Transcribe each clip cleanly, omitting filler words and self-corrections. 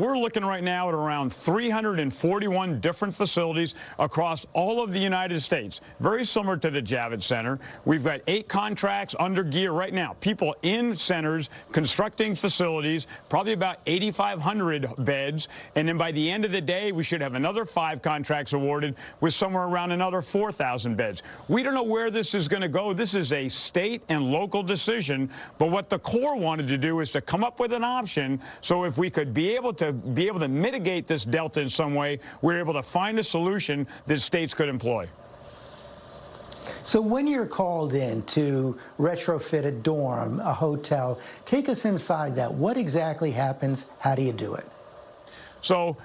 We're looking right now at around 341 different facilities across all of the United States, very similar to the Javits Center. We've got 8 contracts under gear right now, people in centers constructing facilities, probably about 8,500 beds. And then by the end of the day, we should have another 5 contracts awarded with somewhere around another 4,000 beds. We don't know where this is going to go. This is a state and local decision. But what the Corps wanted to do is to come up with an option so if we could be able to mitigate this delta in some way, we're able to find a solution that states could employ. So when you're called in to retrofit a dorm, a hotel, take us inside that. What exactly happens? How do you do it? So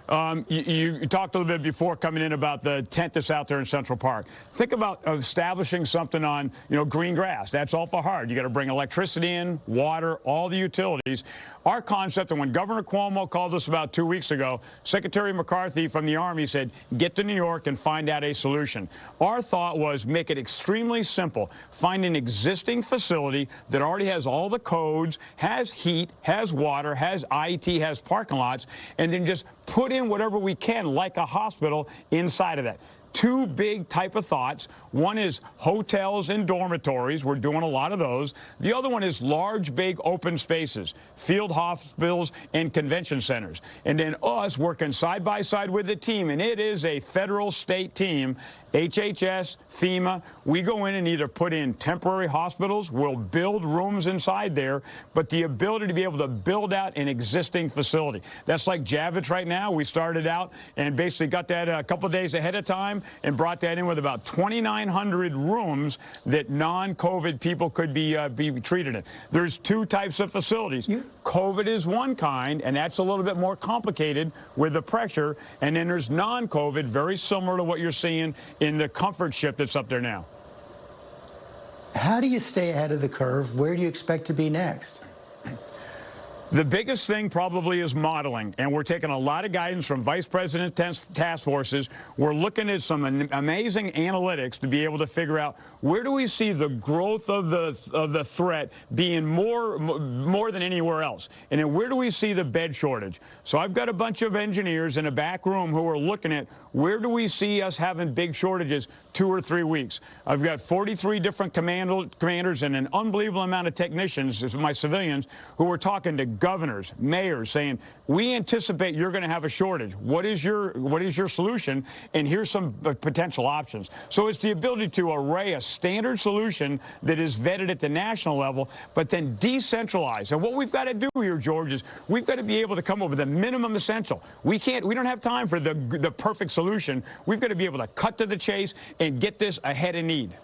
you talked a little bit before coming in about the tent that's out there in Central Park. Think about establishing something on, green grass. That's awful hard. You got to bring electricity in, water, all the utilities. Our concept, and when Governor Cuomo called us about 2 weeks ago, Secretary McCarthy from the Army said, get to New York and find out a solution. Our thought was make it extremely simple. Find an existing facility that already has all the codes, has heat, has water, has IT, has parking lots, and then just put in whatever we can, like a hospital, inside of that. 2 big type of thoughts. One is hotels and dormitories. We're doing a lot of those. The other one is large, big open spaces, field hospitals and convention centers. And then us working side by side with the team, and it is a federal state team, HHS, FEMA. We go in and either put in temporary hospitals, we'll build rooms inside there, but the ability to be able to build out an existing facility. That's like Javits right now. We started out and basically got that a couple of days ahead of time and brought that in with about 2,900 rooms that non-COVID people could be treated in. There's 2 types of facilities. COVID is one kind, and that's a little bit more complicated with the pressure. And then there's non-COVID, very similar to what you're seeing in the comfort ship that's up there now. How do you stay ahead of the curve? Where do you expect to be next? The biggest thing probably is modeling, and we're taking a lot of guidance from Vice President task forces. We're looking at some amazing analytics to be able to figure out where do we see the growth of the threat being more than anywhere else, and then where do we see the bed shortage. So I've got a bunch of engineers in a back room who are looking at where do we see us having big shortages 2 or 3 weeks. I've got 43 different commanders and an unbelievable amount of technicians, my civilians, who are talking to governors, mayors, saying, we anticipate you're going to have a shortage. What is your solution? And here's some potential options. So it's the ability to array a standard solution that is vetted at the national level, but then decentralize. And what we've got to do here, George, is we've got to be able to come up with a minimum essential. We don't have time for the perfect solution. We've got to be able to cut to the chase and get this ahead of need.